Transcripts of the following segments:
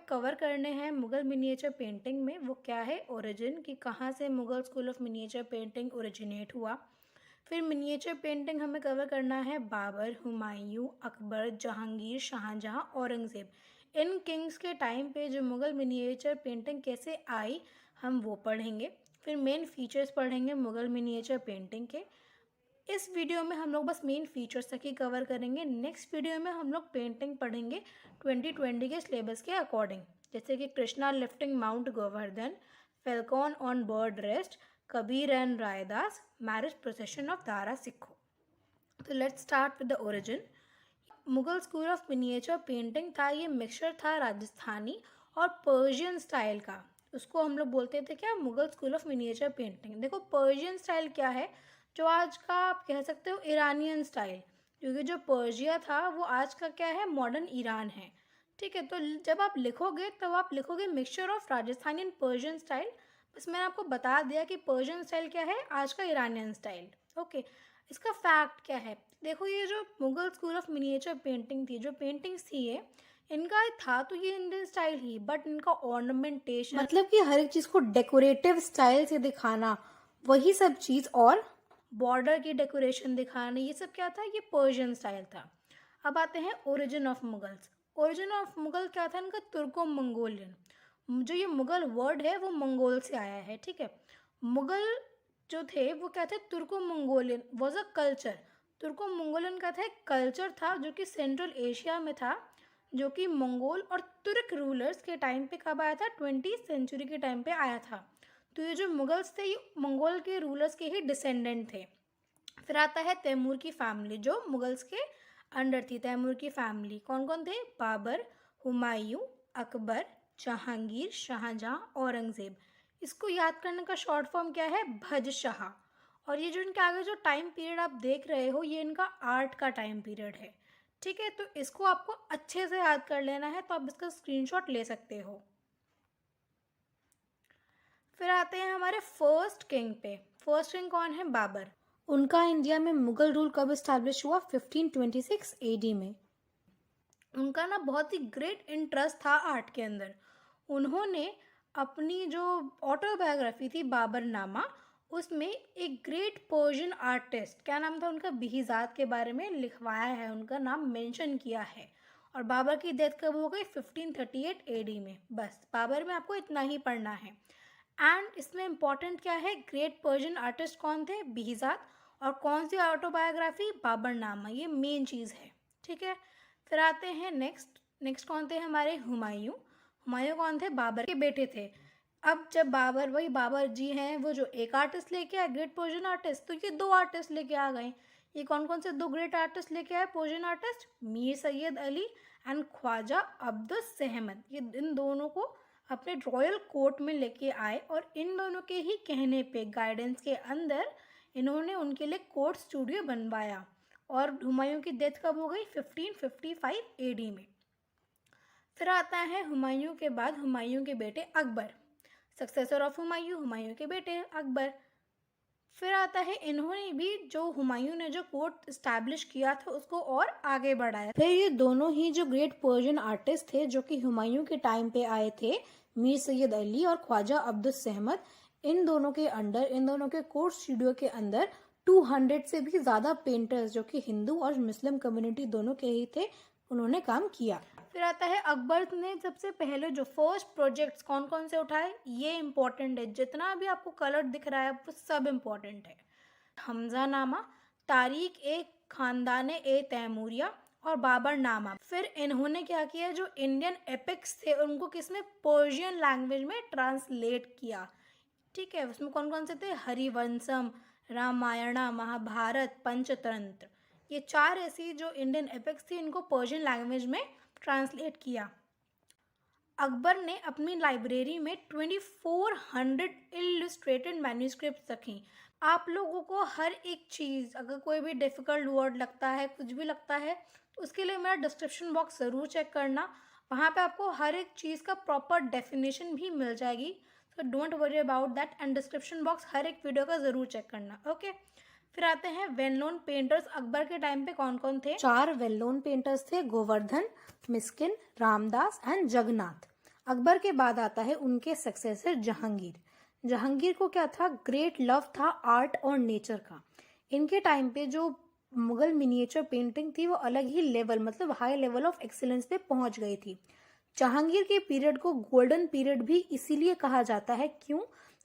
Topic cover करने हैं Mughal miniature painting में, वो क्या है ओरिजिन, कि कहाँ से Mughal school of miniature painting originate हुआ। फिर मिनिएचर पेंटिंग हमें कवर करना है बाबर, हुमायूं, अकबर, जहांगीर, शाहजहां, औरंगज़ेब। इन किंग्स के टाइम पे जो मुग़ल मिनिएचर पेंटिंग कैसे आई हम वो पढ़ेंगे। फिर मेन फीचर्स पढ़ेंगे मुग़ल मिनिएचर पेंटिंग के। इस वीडियो में हम लोग बस मेन फीचर्स तक ही कवर करेंगे। नेक्स्ट वीडियो में हम लोग पेंटिंग पढ़ेंगे 2020 के सिलेबस के अकॉर्डिंग, जैसे कि Krishna lifting mount Govardhan, falcon on bird rest, Kabir and Raidas, marriage procession of Dara Shikoh. तो let's start with the origin. Mughal school of miniature painting था, ये मिक्सचर था राजस्थानी और पर्शियन स्टाइल का। उसको हम लोग बोलते थे क्या, Mughal school of miniature painting. देखो पर्शियन स्टाइल क्या है, जो आज का आप कह सकते हो ईरानियन स्टाइल, क्योंकि जो पर्शिया था वो आज का क्या है, मॉडर्न ईरान है। ठीक है, तो जब आप लिखोगे तब आप लिखोगे mixture of Rajasthani and Persian style. बस मैंने आपको बता दिया कि पर्शियन स्टाइल क्या है, आज का ईरानियन स्टाइल। ओके, इसका फैक्ट क्या है, देखो ये जो Mughal school of miniature painting थी, जो पेंटिंग्स थी ये इनका था तो ये इंडियन स्टाइल ही, बट इनका ऑर्नामेंटेशन मतलब कि हर एक चीज़ को डेकोरेटिव स्टाइल से दिखाना, वही सब चीज़, और बॉर्डर की डेकोरेशन दिखाना, ये सब क्या था, ये पर्शियन स्टाइल था। अब आते हैं origin of Mughals. Origin of Mughal क्या था इनका, तुर्को मंगोलियन। जो ये मुगल वर्ड है वो मंगोल से आया है। ठीक है, मुगल जो थे वो क्या थे, Turko Mongolian was a culture. Turko Mongolian का था, एक कल्चर था जो कि सेंट्रल एशिया में था, जो कि मंगोल और तुर्क रूलर्स के टाइम पे कब आया था, 20th सेंचुरी के टाइम पे आया था। तो ये जो मुगल्स थे ये मंगोल के रूलर्स के ही डिसेंडेंट थे। फिर आता है तैमूर की फैमिली, जो मुगल्स के अंडर थी। तैमूर की फैमिली कौन कौन थे, बाबर, हुमायूं, अकबर, जहांगीर, शाहजहां, औरंगज़ेब। इसको याद करने का शॉर्ट फॉर्म क्या है, भज शाह। और ये जो इनके आगे जो टाइम पीरियड आप देख रहे हो, ये इनका आर्ट का टाइम पीरियड है। ठीक है, तो इसको आपको अच्छे से याद कर लेना है, तो आप इसका स्क्रीनशॉट ले सकते हो। फिर आते हैं हमारे फर्स्ट किंग पे। फर्स्ट किंग कौन है, बाबर। उनका इंडिया में मुगल रूल कब इस्टेब्लिश हुआ, 1526 एडी में। उनका ना बहुत ही ग्रेट इंटरेस्ट था आर्ट के अंदर। उन्होंने अपनी जो ऑटोबायोग्राफी थी बाबरनामा, उसमें एक ग्रेट पर्शियन आर्टिस्ट, क्या नाम था उनका, बिहिजाद के बारे में लिखवाया है, उनका नाम मेंशन किया है। और बाबर की डेथ कब हो गई, 1538 एडी में। बस बाबर में आपको इतना ही पढ़ना है। एंड इसमें इंपॉर्टेंट क्या है, ग्रेट पर्शियन आर्टिस्ट कौन थे, बिहिजाद, और कौन सी ऑटोबायोग्राफी, बाबरनामा, ये मेन चीज़ है। ठीक है, फिर आते हैं नेक्स्ट कौन थे हमारे, हुमायूं। हुमायूं कौन थे, बाबर के बेटे थे। अब जब बाबर, वही बाबर जी हैं, वो जो एक आर्टिस्ट लेके आए ग्रेट पर्शियन आर्टिस्ट, तो ये दो आर्टिस्ट लेके आ गए। ये कौन कौन से दो ग्रेट आर्टिस्ट लेके आए Persian artist, Mir Sayyid Ali and Khwaja Abdus Samad. ये इन दोनों को अपने रॉयल कोर्ट में लेके आए, और इन दोनों के ही कहने पे, गाइडेंस के अंदर, इन्होंने उनके लिए कोर्ट स्टूडियो बनवाया। और हुमायूं की डेथ कब हो गई, 1555 एडी में। फिर आता है हुमायूं के बाद हुमायूं के बेटे अकबर, सक्सेसर ऑफ हुमायूं, हुमायूं के बेटे अकबर। फिर आता है इन्होंने भी, जो हुमायूं ने जो कोर्ट इस्टेब्लिश किया था उसको और आगे बढ़ाया। फिर ये दोनों ही जो ग्रेट पर्शियन आर्टिस्ट थे, जो कि हुमायूं के टाइम पे आए थे, मीर सैयद अली और ख्वाजा अब्दुस सहमद, इन दोनों के अंडर, इन दोनों के कोर्ट स्टूडियो के अंदर 200 से भी ज़्यादा पेंटर्स, जो कि हिंदू और मुस्लिम कम्युनिटी दोनों के ही थे, उन्होंने काम किया। फिर आता है अकबर ने सबसे पहले जो फर्स्ट प्रोजेक्ट्स कौन कौन से उठाए, ये इंपॉर्टेंट है, जितना भी आपको कलर दिख रहा है वो सब इंपॉर्टेंट है। हमजा नामा, तारीख ए खानदाने ए तैमूरिया, और बाबर नामा। फिर इन्होंने क्या किया, जो इंडियन एपिक्स थे उनको किसमें, पर्शियन लैंग्वेज में ट्रांसलेट किया। ठीक है, उसमें कौन कौन से थे, हरिवंशम, रामायणा, महाभारत, पंचतंत्र, ये चार ऐसी जो इंडियन एपिक्स थी, इनको पर्शियन लैंग्वेज में ट्रांसलेट किया। अकबर ने अपनी लाइब्रेरी में 2400 इलस्ट्रेटेड मैन्यूस्क्रिप्ट रखी। आप लोगों को हर एक चीज़, अगर कोई भी डिफ़िकल्ट वर्ड लगता है, कुछ भी लगता है, तो उसके लिए मेरा डिस्क्रिप्शन बॉक्स ज़रूर चेक करना। वहाँ पे आपको हर एक चीज़ का प्रॉपर डेफिनेशन भी मिल जाएगी। So don't worry about that, and description box हर एक वीडियो का ज़रूर चेक करना। ओके, फिर आते हैं वेल नोन पेंटर्स। अकबर के टाइम पे कौन कौन थे, 4 वेल नोन पेंटर्स थे, गोवर्धन, मिस्किन, रामदास एंड जगन्नाथ। अकबर के बाद आता है उनके सक्सेसर जहांगीर। जहांगीर को क्या था, ग्रेट लव था आर्ट और नेचर का। इनके टाइम पे जो मुगल मिनिएचर पेंटिंग थी वो अलग ही लेवल, मतलब हाई लेवल ऑफ एक्सीलेंस पे पहुंच गई थी। जहांगीर के पीरियड को गोल्डन पीरियड भी इसीलिए कहा जाता है, क्यों?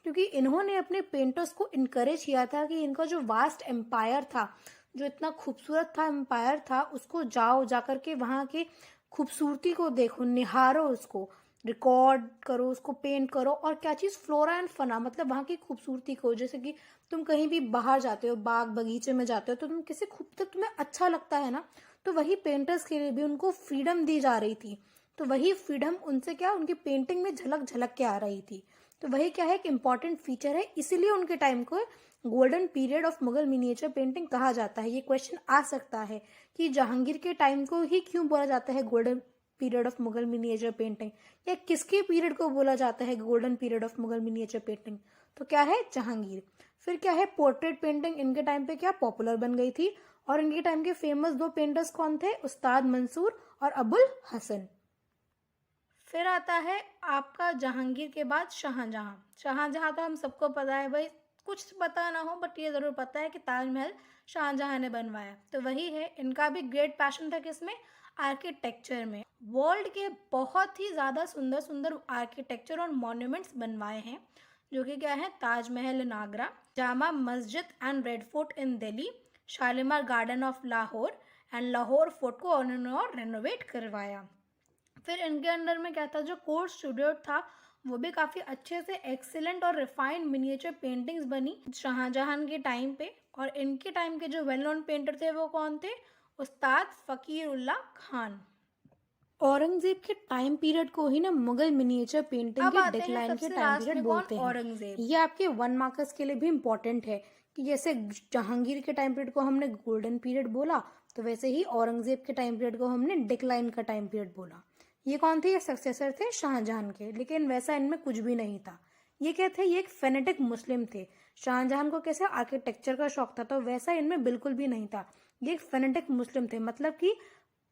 क्योंकि इन्होंने अपने पेंटर्स को इनकरेज किया था कि इनका जो वास्ट एम्पायर था, जो इतना खूबसूरत था एम्पायर था, उसको जाओ जाकर के वहाँ के खूबसूरती को देखो, निहारो, उसको रिकॉर्ड करो, उसको पेंट करो। और क्या चीज़, फ्लोरा एंड फना, मतलब वहाँ की खूबसूरती को। जैसे कि तुम कहीं भी बाहर जाते हो, बाग बगीचे में जाते हो, तो तुम किसी खूब तक तुम्हें अच्छा लगता है ना, तो वही पेंटर्स के लिए भी उनको फ्रीडम दी जा रही थी। तो वही फ्रीडम उनसे क्या, उनकी पेंटिंग में झलक झलक के आ रही थी। तो वही क्या है, एक इम्पॉर्टेंट फीचर है, इसीलिए उनके टाइम को golden period of Mughal miniature painting कहा जाता है। ये क्वेश्चन आ सकता है कि जहांगीर के टाइम को ही क्यों बोला जाता है golden period of Mughal miniature painting, या किसके पीरियड को बोला जाता है golden period of Mughal miniature painting? तो क्या है, जहांगीर। फिर क्या है, पोर्ट्रेट पेंटिंग इनके टाइम पे क्या पॉपुलर बन गई थी। और इनके टाइम के फेमस दो पेंटर्स कौन थे, उस्ताद मंसूर और अबुल हसन। फिर आता है आपका जहांगीर के बाद शाहजहां। शाहजहां तो हम सबको पता है भाई, कुछ पता ना हो बट ये ज़रूर पता है कि ताजमहल शाहजहां ने बनवाया। तो वही है, इनका भी ग्रेट पैशन था किसमें, आर्किटेक्चर में। वर्ल्ड के बहुत ही ज़्यादा सुंदर सुंदर आर्किटेक्चर और मॉन्यूमेंट्स बनवाए हैं, जो कि क्या है, ताजमहल इन Agra, Jama Masjid and red fort in Delhi, Shalimar garden of Lahore and Lahore fort को उन्होंने रेनोवेट करवाया। फिर इनके अंडर में क्या था, जो कोर्ट स्टूडियो था वो भी काफ़ी अच्छे से एक्सीलेंट और रिफाइंड मिनिएचर पेंटिंग्स बनी शाहजहां के टाइम पे। और इनके टाइम के जो वेल नोन पेंटर थे वो कौन थे, उस्ताद फ़कीरुल्लाह खान। औरंगजेब के टाइम पीरियड को ही ना मुगल मिनिएचर पेंटिंग के डिक्लाइन के टाइम पीरियड बोलते हैं। औरंगजेब, ये आपके 1 मार्कर्स के लिए भी इम्पोर्टेंट है कि जैसे जहांगीर के टाइम पीरियड को हमने गोल्डन पीरियड बोला, तो वैसे ही औरंगजेब के टाइम पीरियड को हमने डिक्लाइन का टाइम पीरियड बोला। ये कौन थे, ये सक्सेसर थे शाहजहां के, लेकिन वैसा इनमें कुछ भी नहीं था। ये क्या थे, ये एक फेनेटिक मुस्लिम थे। शाहजहां को कैसे आर्किटेक्चर का शौक था, तो वैसा इनमें बिल्कुल भी नहीं था। ये एक फेनेटिक मुस्लिम थे, मतलब कि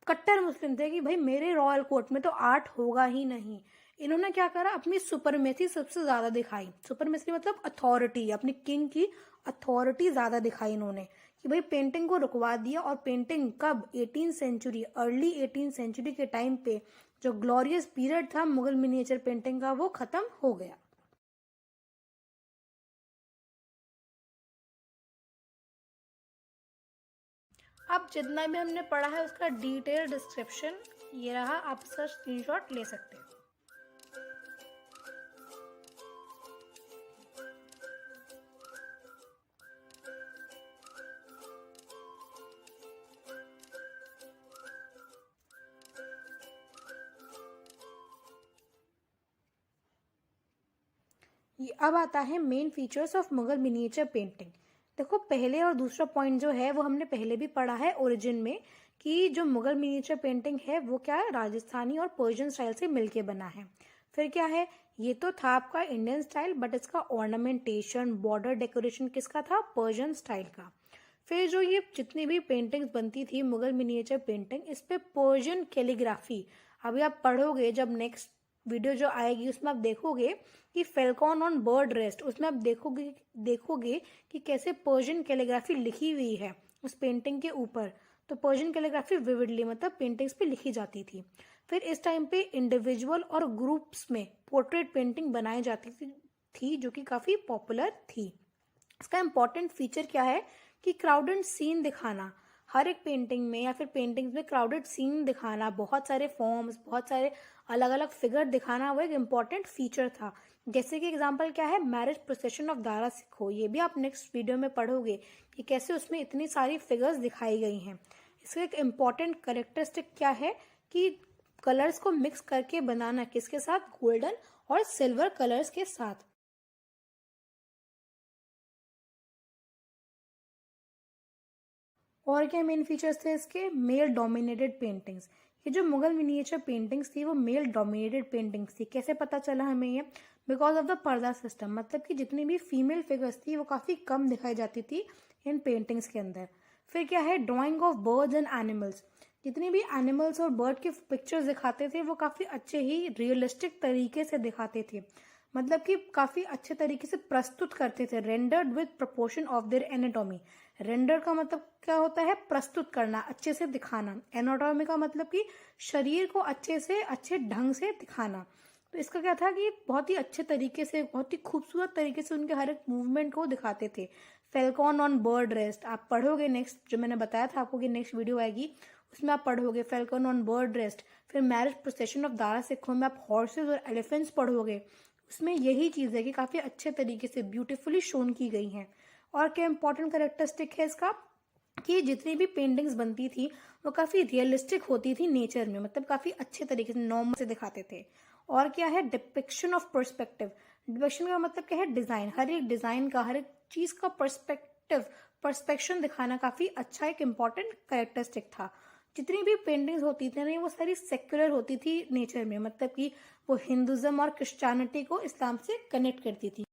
कट्टर मुस्लिम थे कि भाई मेरे रॉयल कोर्ट में तो आर्ट होगा ही नहीं। इन्होंने क्या करा, अपनी सुपरमेसी सबसे ज्यादा दिखाई। सुपरमेसी मतलब अथॉरिटी, अपनी किंग की अथॉरिटी ज्यादा दिखाई इन्होंने, कि भाई पेंटिंग को रुकवा दिया। और पेंटिंग कब, 18 सेंचुरी, अर्ली 18 सेंचुरी के टाइम पे जो ग्लोरियस पीरियड था मुगल मिनिएचर पेंटिंग का, वो खत्म हो गया। अब जितना भी हमने पढ़ा है उसका डिटेल डिस्क्रिप्शन ये रहा, आप इसका स्क्रीनशॉट ले सकते हो। ये अब आता है main features of Mughal miniature painting. देखो, पहले और दूसरा पॉइंट जो है वो हमने पहले भी पढ़ा है ओरिजिन में, कि जो मुगल मिनिएचर पेंटिंग है वो क्या है, राजस्थानी और पर्शियन स्टाइल से मिलके बना है। फिर क्या है, ये तो था आपका इंडियन स्टाइल, बट इसका ऑर्नामेंटेशन, बॉर्डर डेकोरेशन किसका था, पर्शियन स्टाइल का। फिर जो ये जितनी भी पेंटिंग्स बनती थी मुगल मिनिएचर पेंटिंग, इस पे पर्शियन कैलीग्राफी, अभी आप पढ़ोगे जब नेक्स्ट वीडियो जो आएगी उसमें आप देखोगे कि फेल्कॉन ऑन बर्ड रेस्ट, उसमें आप देखोगे कि कैसे पर्शियन कैलीग्राफी लिखी हुई है उस पेंटिंग के ऊपर। तो पर्शियन कैलीग्राफी विविडली, मतलब पेंटिंग्स पे लिखी जाती थी। फिर इस टाइम पे इंडिविजुअल और ग्रुप्स में पोर्ट्रेट पेंटिंग बनाई जाती थी जो कि काफ़ी पॉपुलर थी। इसका इम्पॉर्टेंट फीचर क्या है कि क्राउडेड सीन दिखाना, हर एक पेंटिंग में या फिर पेंटिंग्स में क्राउडेड सीन दिखाना, बहुत सारे फॉर्म्स, बहुत सारे अलग अलग फिगर दिखाना, वो एक इम्पॉर्टेंट फीचर था। जैसे कि एग्जांपल क्या है, मैरिज प्रोसेशन ऑफ दारा सिखो, ये भी आप नेक्स्ट वीडियो में पढ़ोगे कि कैसे उसमें इतनी सारी फिगर्स दिखाई गई हैं। इसका एक इम्पॉर्टेंट करेक्टरिस्टिक क्या है कि कलर्स को मिक्स करके बनाना, किसके साथ, गोल्डन और सिल्वर कलर्स के साथ। और क्या मेन फीचर्स थे इसके, मेल डोमिनेटेड पेंटिंग्स। ये जो मुगल मिनिएचर पेंटिंग्स थी वो मेल डोमिनेटेड पेंटिंग्स थी। कैसे पता चला हमें ये, बिकॉज ऑफ द पर्दा सिस्टम, मतलब कि जितनी भी फीमेल फिगर्स थी वो काफ़ी कम दिखाई जाती थी इन पेंटिंग्स के अंदर। फिर क्या है, drying of birds and animals. जितनी भी एनिमल्स और बर्ड के पिक्चर्स दिखाते थे वो काफ़ी अच्छे ही रियलिस्टिक तरीके से दिखाते थे, मतलब कि काफ़ी अच्छे तरीके से प्रस्तुत करते थे। Rendered with proportion of their anatomy. Render का मतलब क्या होता है? प्रस्तुत करना, अच्छे से दिखाना। एनाटॉमी का मतलब कि शरीर को अच्छे से अच्छे ढंग से दिखाना। तो इसका क्या था कि बहुत ही अच्छे तरीके से, बहुत ही खूबसूरत तरीके से उनके हर एक मूवमेंट को दिखाते थे। फेल्कॉन ऑन बर्ड रेस्ट, आप पढ़ोगे नेक्स्ट, जो मैंने बताया था आपको कि नेक्स्ट वीडियो आएगी उसमें आप पढ़ोगे फेल्कॉन ऑन बर्ड रेस्ट। फिर मैरिज प्रोसेशन ऑफ दारा सिखों में आप हॉर्सेज और एलिफेंट्स पढ़ोगे, उसमें यही चीज़ है कि काफ़ी अच्छे तरीके से ब्यूटीफुली शोन की गई हैं। और क्या इंपॉर्टेंट करेक्टरिस्टिक है इसका कि जितनी भी पेंटिंग्स बनती थी वो काफ़ी रियलिस्टिक होती थी नेचर में, मतलब काफ़ी अच्छे तरीके से नॉर्मल से दिखाते थे। और क्या है? Depiction of perspective. डिपिक्शन का मतलब क्या है? डिज़ाइन, हर एक डिज़ाइन का, हर एक चीज़ का पर्सपेक्शन दिखाना काफ़ी अच्छा एक इम्पॉर्टेंट करेक्टरिस्टिक था। जितनी भी पेंटिंग्स होती थी ना वो सारी सेक्युलर होती थी नेचर में, मतलब कि वो हिंदुज़म और क्रिश्चियनिटी को इस्लाम से कनेक्ट करती थी।